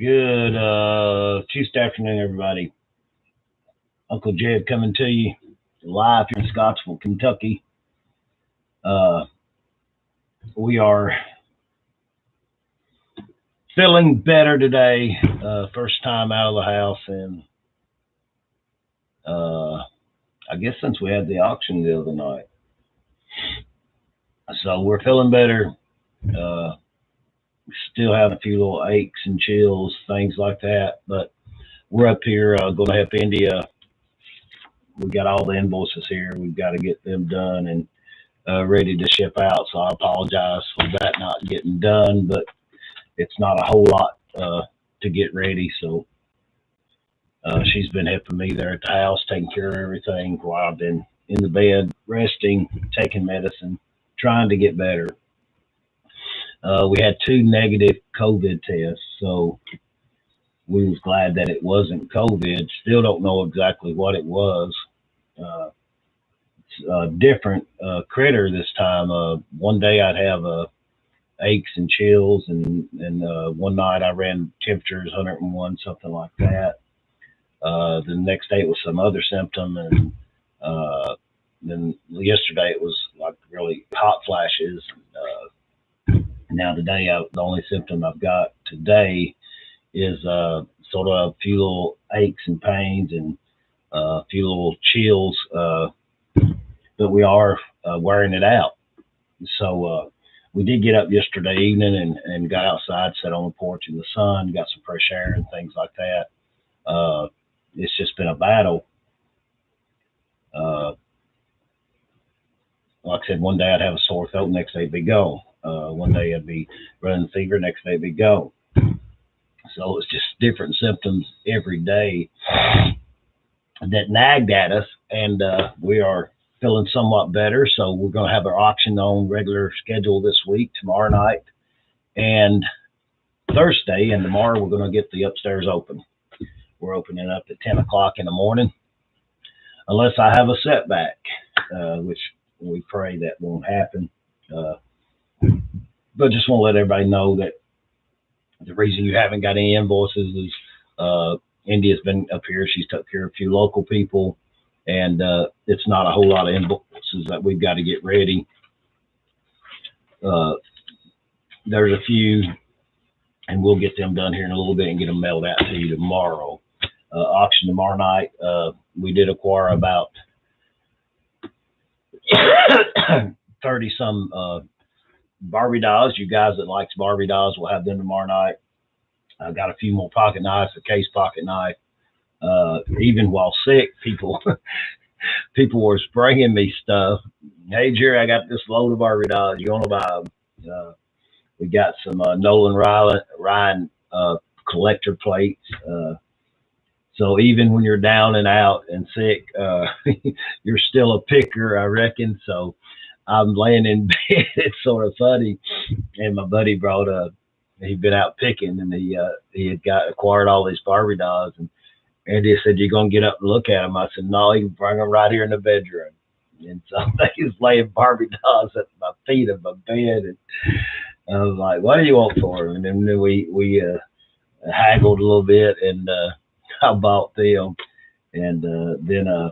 Good Tuesday afternoon, everybody. Uncle Jed coming to you live here in Scottsville, Kentucky. Uh, we are feeling better today. First time out of the house, and I guess since we had the auction the other night. So we're feeling better. Still having a few little aches and chills, things like that. But we're up here going to help India. We got all the invoices here. We've got to get them done and ready to ship out. So I apologize for that not getting done, but it's not a whole lot to get ready. So she's been helping me there at the house, taking care of everything while I've been in the bed, resting, taking medicine, trying to get better. We had 2 negative COVID tests, so we was glad that it wasn't COVID. Still don't know exactly what it was. It's a different critter this time. One day I'd have aches and chills, and one night I ran temperatures 101, something like that. The next day it was some other symptom, and then yesterday it was like really hot flashes. Now today, the only symptom I've got today is sort of a few little aches and pains and a few little chills, but we are wearing it out. So we did get up yesterday evening and got outside, sat on the porch in the sun, got some fresh air and things like that. It's just been a battle. Like I said, one day I'd have a sore throat, next day it'd be gone. One day I'd be running fever, next day it'd be gone. So it's just different symptoms every day that nagged at us, and we are feeling somewhat better. So we're going to have our auction on regular schedule this week, tomorrow night and Thursday, and tomorrow we're going to get the upstairs open. We're opening up at 10 o'clock in the morning, unless I have a setback, which we pray that won't happen. But just want to let everybody know that the reason you haven't got any invoices is India's been up here. She's took care of a few local people, and it's not a whole lot of invoices that we've got to get ready. There's a few, and we'll get them done here in a little bit and get them mailed out to you tomorrow. Auction tomorrow night. We did acquire about 30 some Barbie dolls. You guys that likes Barbie dolls will have them tomorrow night. I got a few more pocket knives, a case pocket knife. Even while sick, people were bringing me stuff. Hey Jerry, I got this load of Barbie dolls. You want to buy them? We got some Nolan Ryan collector plates. So even when you're down and out and sick, you're still a picker, I reckon. So I'm laying in bed. It's sort of funny. And my buddy he'd been out picking, and he had acquired all these Barbie dolls. And Andy said, "You're going to get up and look at them?" I said, "No, you can bring them right here in the bedroom." And so he was laying Barbie dolls at my feet of my bed. And I was like, "What do you want for them?" And then we haggled a little bit, and I bought them. And then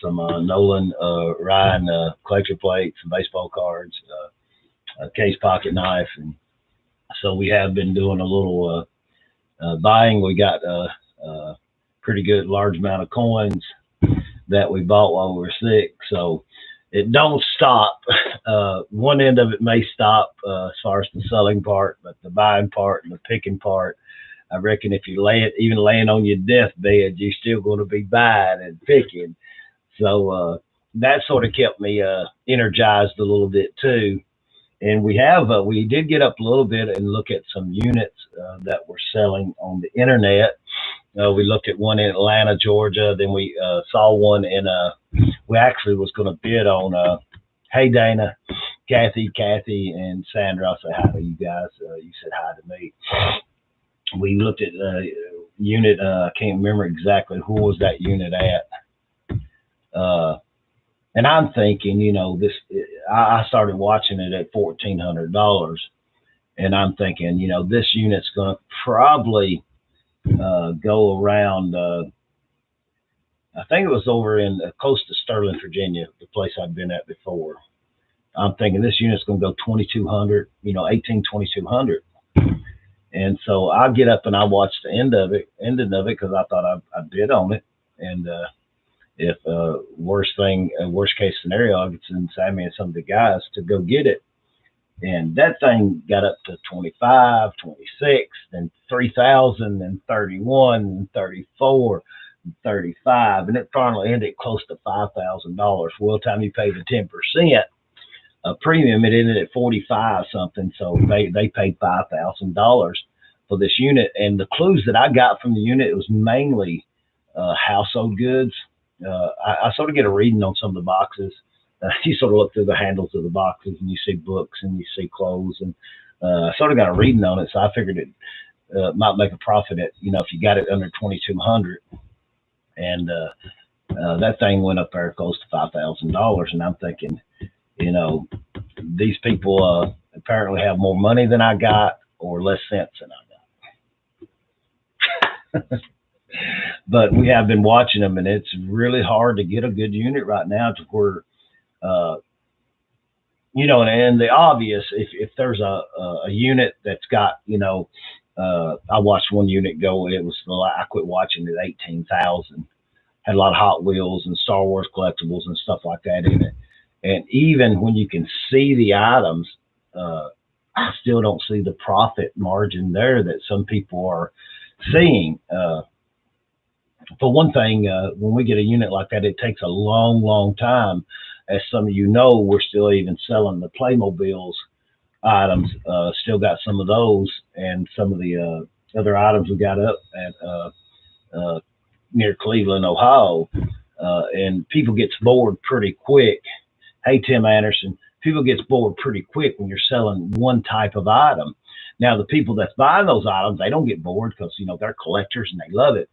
some Nolan Ryan collector plates, some baseball cards, a case pocket knife. And so we have been doing a little buying. We got a pretty good large amount of coins that we bought while we were sick. So it don't stop. One end of it may stop as far as the selling part, but the buying part and the picking part, I reckon if you even laying on your deathbed, you're still going to be buying and picking. So that sort of kept me energized a little bit too. And we did get up a little bit and look at some units that were selling on the internet. We looked at one in Atlanta, Georgia. Then we saw one we actually was going to bid on, hey Dana, Kathy, and Sandra. I'll say hi to you guys. You said hi to me. We looked at a unit. I can't remember exactly who was that unit at. And I'm thinking, I started watching it at $1,400, And I'm thinking, this unit's going to probably go around. I think it was over in close to Sterling, Virginia, the place I'd been at before. I'm thinking this unit's going to go 2,200, 2200. And so I get up and I watch the ending of it, because I thought I bid on it. And if worst case scenario, I get some Sammy and some of the guys to go get it. And that thing got up to 25, 26, then 3,000, then 31, and 34, and 35, and it finally ended close to $5,000. Well, time you pay the 10% premium, it ended at 45 something. So they paid $5,000 for this unit. And the clues that I got from the unit, it was mainly household goods. I sort of get a reading on some of the boxes. You sort of look through the handles of the boxes and you see books and you see clothes, and I sort of got a reading on it. So I figured it might make a profit at, if you got it under 2,200. And that thing went up there close to $5,000. And I'm thinking, these people apparently have more money than I got, or less sense than I got. But we have been watching them, and it's really hard to get a good unit right now to where, and the obvious, if there's a unit that's got, I watched one unit go, I quit watching it, 18,000, had a lot of Hot Wheels and Star Wars collectibles and stuff like that in it. And even when you can see the items, I still don't see the profit margin there that some people are seeing. For one thing, when we get a unit like that, it takes a long, long time. As some of we're still even selling the Playmobiles items. Still got some of those, and some of the other items we got up at near Cleveland, Ohio. And people gets bored pretty quick. Hey, Tim Anderson, people gets bored pretty quick when you're selling one type of item. Now, the people that's buying those items, they don't get bored because, they're collectors and they love it.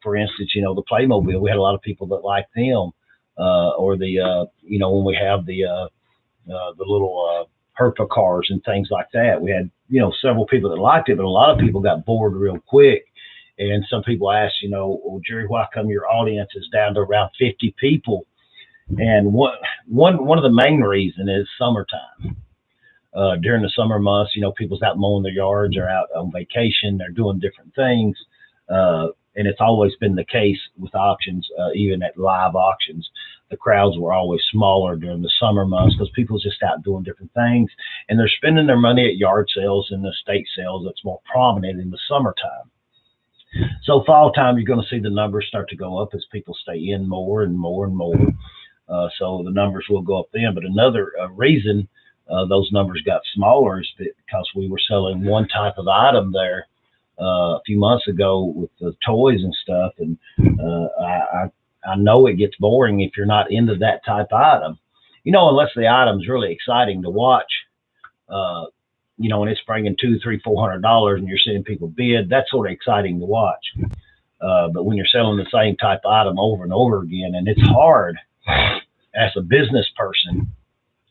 For instance, the Playmobil, we had a lot of people that like them, or the, when we have the little Herpa cars and things like that, we had, several people that liked it, but a lot of people got bored real quick. And some people asked, well, Jerry, why come your audience is down to around 50 people? And one of the main reasons is summertime. During the summer months, people's out mowing their yards, or out on vacation, they're doing different things. And it's always been the case with auctions, even at live auctions. The crowds were always smaller during the summer months because people's just out doing different things. And they're spending their money at yard sales and estate sales that's more prominent in the summertime. So fall time, you're going to see the numbers start to go up as people stay in more and more and more. So the numbers will go up then. But another reason those numbers got smaller is because we were selling one type of item there a few months ago with the toys and stuff. And I know it gets boring if you're not into that type of item, unless the item's really exciting to watch, and it's bringing $200, $300, $400 and you're seeing people bid, that's sort of exciting to watch. But when you're selling the same type of item over and over again, and it's hard as a business person,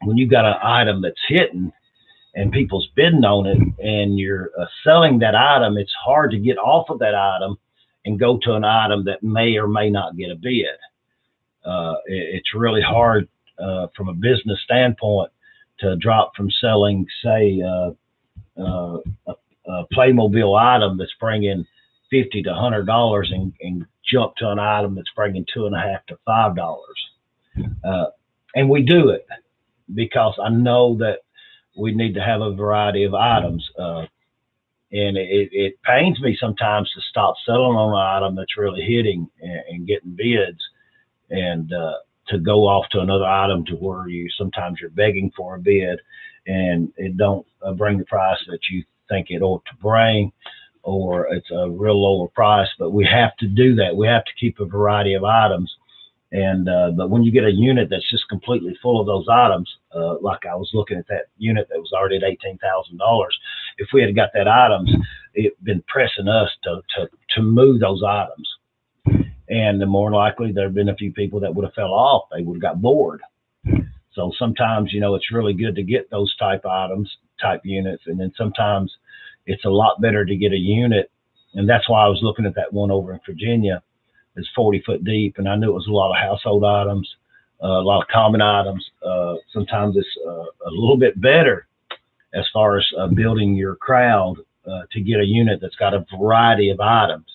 when you've got an item that's hitting and people's bidding on it and you're selling that item, it's hard to get off of that item and go to an item that may or may not get a bid. It's really hard from a business standpoint to drop from selling, say, a Playmobil item that's bringing $50 to $100 and jump to an item that's bringing $2.50 to $5. And we do it because I know that we need to have a variety of items. And it pains me sometimes to stop selling on an item that's really hitting and getting bids, and to go off to another item to where sometimes you're begging for a bid and it don't bring the price that you think it ought to bring, or it's a real lower price. But we have to do that. We have to keep a variety of items. And but when you get a unit that's just completely full of those items, like I was looking at that unit that was already at $18,000, if we had got that items, it'd been pressing us to move those items. And the more likely there'd been a few people that would have fell off. They would have got bored. So sometimes, it's really good to get those type items type units. And then sometimes it's a lot better to get a unit. And that's why I was looking at that one over in Virginia. It's 40 foot deep. And I knew it was a lot of household items, a lot of common items. Sometimes it's a little bit better as far as building your crowd to get a unit that's got a variety of items,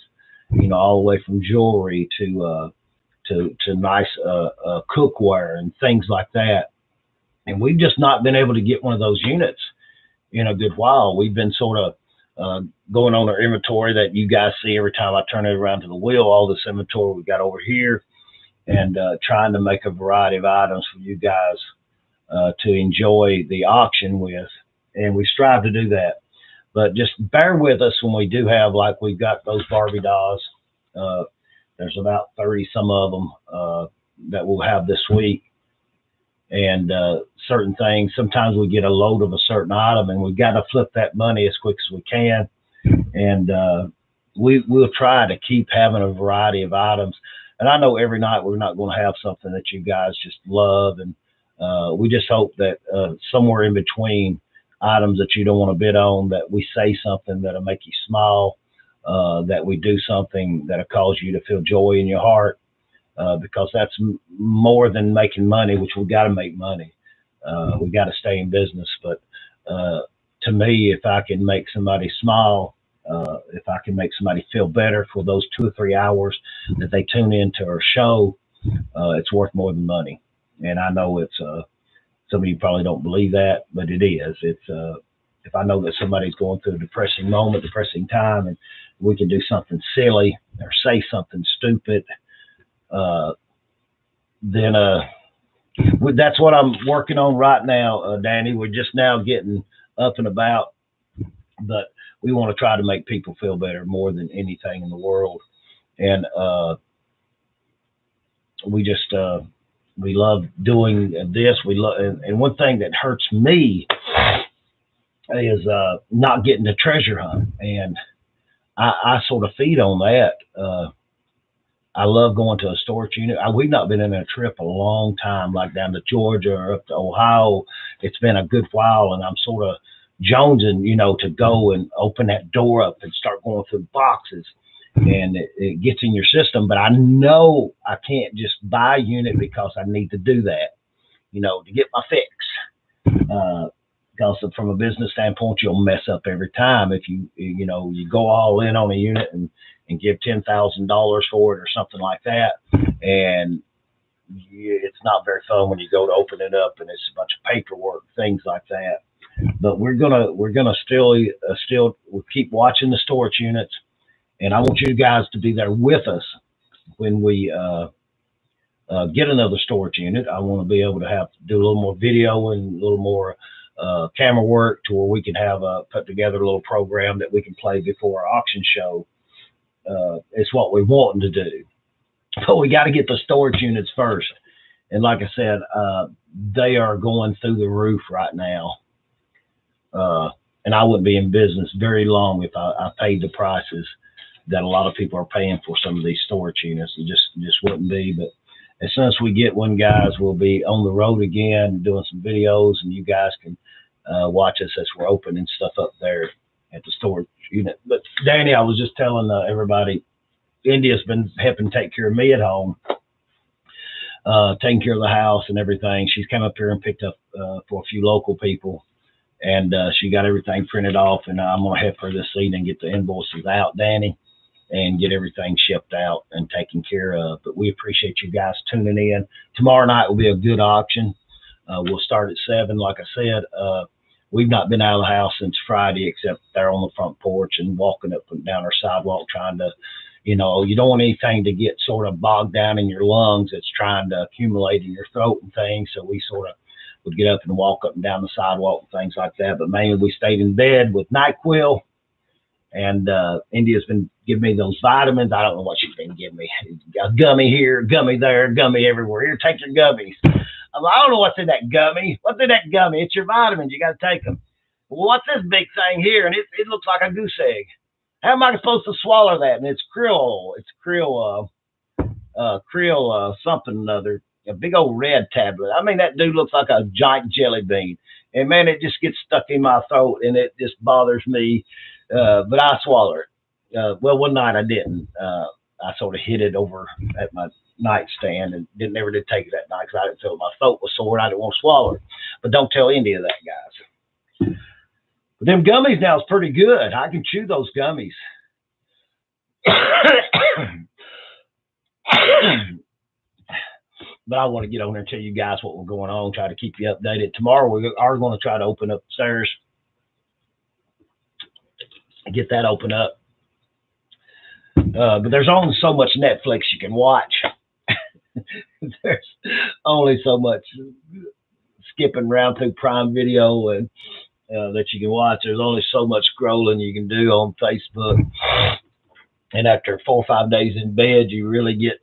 you know, all the way from jewelry to nice cookware and things like that. And we've just not been able to get one of those units in a good while. We've been sort of going on our inventory that you guys see every time I turn it around to the wheel, all this inventory we got over here, and trying to make a variety of items for you guys to enjoy the auction with. And we strive to do that. But just bear with us when we do have, like we've got those Barbie dolls. There's about 30 some of them that we'll have this week. And certain things, sometimes we get a load of a certain item and we've got to flip that money as quick as we can. And we'll try to keep having a variety of items. And I know every night we're not going to have something that you guys just love. And we just hope that somewhere in between items that you don't want to bid on, that we say something that'll make you smile, that we do something that'll cause you to feel joy in your heart, because that's more than making money, which we've got to make money. We got to stay in business. But to me, if I can make somebody smile, if I can make somebody feel better for those 2 or 3 hours that they tune into our show, it's worth more than money. And I know it's some of you probably don't believe that, but it is. It's if I know that somebody's going through a depressing moment, depressing time, and we can do something silly or say something stupid, then that's what I'm working on right now, Danny. We're just now getting up and about, but we want to try to make people feel better more than anything in the world. And we just we love doing this. We love, and one thing that hurts me is not getting to treasure hunt, and I sort of feed on that. I love going to a storage unit. We've not been in a trip a long time, like down to Georgia or up to Ohio. It's been a good while, and I'm sort of jonesing, you know, to go and open that door up and start going through boxes. And it gets in your system, but I know I can't just buy a unit because I need to do that, you know, to get my fix. Because from a business standpoint, you'll mess up every time if you go all in on a unit and give $10,000 for it or something like that, and it's not very fun when you go to open it up and it's a bunch of paperwork, things like that. But we're gonna still we'll keep watching the storage units. And I want you guys to be there with us when we get another storage unit. I want to be able to do a little more video and a little more camera work to where we can have put together a little program that we can play before our auction show. It's what we're wanting to do. But we got to get the storage units first. And like I said, they are going through the roof right now. And I wouldn't be in business very long if I paid the prices that a lot of people are paying for some of these storage units. It just wouldn't be. But as soon as we get one, guys, we'll be on the road again doing some videos, and you guys can watch us as we're opening stuff up there at the storage unit. But Danny, I was just telling everybody, India's been helping take care of me at home, taking care of the house and everything. She's come up here and picked up for a few local people, and she got everything printed off, and I'm going to help her this evening get the invoices out, Danny, and get everything shipped out and taken care of. But we appreciate you guys tuning in. Tomorrow night will be a good auction. We'll start at 7. Like I said, we've not been out of the house since Friday, except there on the front porch and walking up and down our sidewalk, trying to, you know, you don't want anything to get sort of bogged down in your lungs. It's trying to accumulate in your throat and things. So we sort of would get up and walk up and down the sidewalk and things like that. But mainly we stayed in bed with NyQuil. And India's been giving me those vitamins. I don't know what she's been giving me. A gummy here, gummy there, gummy everywhere. Here, take your gummies. I don't know what's in that gummy. What's in that gummy? It's your vitamins. You got to take them. Well, what's this big thing here? And it looks like a goose egg. How am I supposed to swallow that? And it's krill. It's krill something or other. A big old red tablet. I mean, that dude looks like a giant jelly bean. and man, it just gets stuck in my throat, and it just bothers me. But I swallow it. Well, one night I didn't. I sort of hid it over at my nightstand and never did take it that night because I didn't feel my throat was sore and I didn't want to swallow it. But don't tell any of that, guys. But them gummies now is pretty good. I can chew those gummies. But I want to get on there and tell you guys what we're going on, try to keep you updated. Tomorrow we are going to try to open up upstairs, get that open up. But there's only so much Netflix you can watch. There's only so much skipping around through Prime Video and that you can watch. There's only so much scrolling you can do on Facebook. And after 4 or 5 days in bed, you really get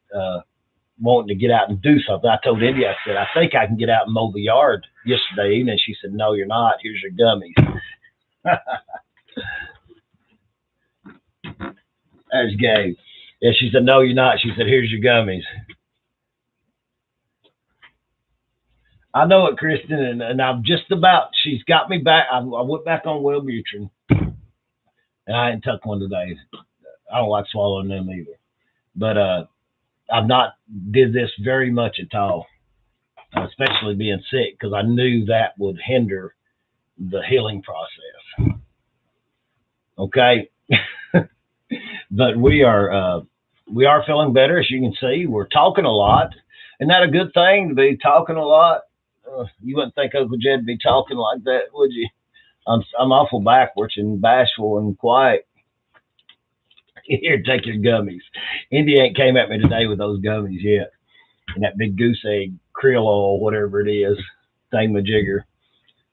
wanting to get out and do something. I told India, I said, I think I can get out and mow the yard yesterday evening. She said, no, you're not. Here's your gummies. There's Gabe. Yeah, she said, no, you're not. She said, here's your gummies. I know it, Kristen, and I'm just about, she's got me back. I went back on Wellbutrin, and I didn't tuck one today. I don't like swallowing them either. But I've not did this very much at all, especially being sick, because I knew that would hinder the healing process. Okay. But we are feeling better, as you can see. We're talking a lot. Isn't that a good thing to be talking a lot? You wouldn't think Uncle Jed would be talking like that, would you? I'm awful backwards and bashful and quiet. Here, take your gummies. Indy ain't came at me today with those gummies yet. And that big goose egg, krill oil, whatever it is, thingamajigger,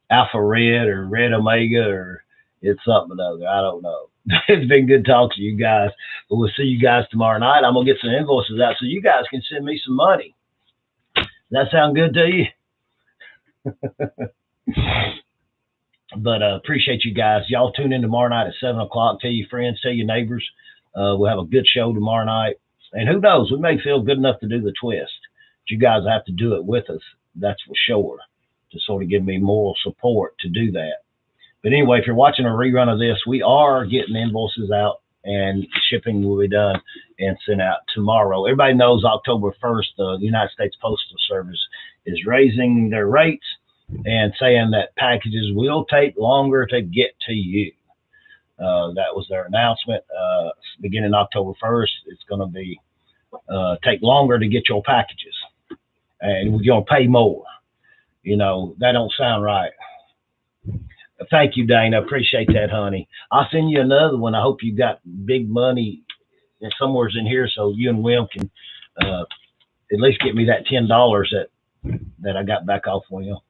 Alpha Red or Red Omega, or it's something or other. I don't know. It's been good talking to you guys. But we'll see you guys tomorrow night. I'm going to get some invoices out so you guys can send me some money. Does that sound good to you? But appreciate you guys. Y'all tune in tomorrow night at 7 o'clock. Tell your friends, tell your neighbors. We'll have a good show tomorrow night. And who knows, we may feel good enough to do the twist. But you guys have to do it with us. That's for sure, to sort of give me moral support to do that. But anyway, if you're watching a rerun of this, we are getting invoices out, and shipping will be done and sent out tomorrow. Everybody knows October 1st, the United States Postal Service is raising their rates and saying that packages will take longer to get to you. That was their announcement. Beginning October 1st, it's going to be take longer to get your packages, and we're going to pay more. You know, that don't sound right. Thank you, Dana. Appreciate that, honey. I'll send you another one. I hope you got big money somewhere's in here so you and Will can at least get me that $10 that I got back off Will.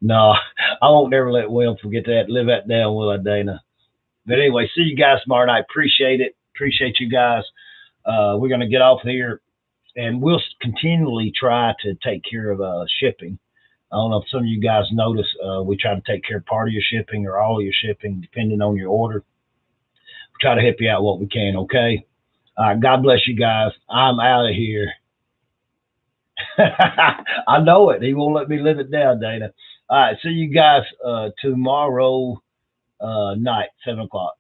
No, I won't never let Will forget that. Live that down, will I, Dana? But anyway, see you guys tomorrow night. Appreciate it. Appreciate you guys. We're going to get off here, and we'll continually try to take care of shipping. I don't know if some of you guys notice, we try to take care of part of your shipping or all of your shipping, depending on your order. We try to help you out what we can, okay? All right, God bless you guys. I'm out of here. I know it. He won't let me live it down, Dana. All right, see you guys tomorrow night, 7 o'clock.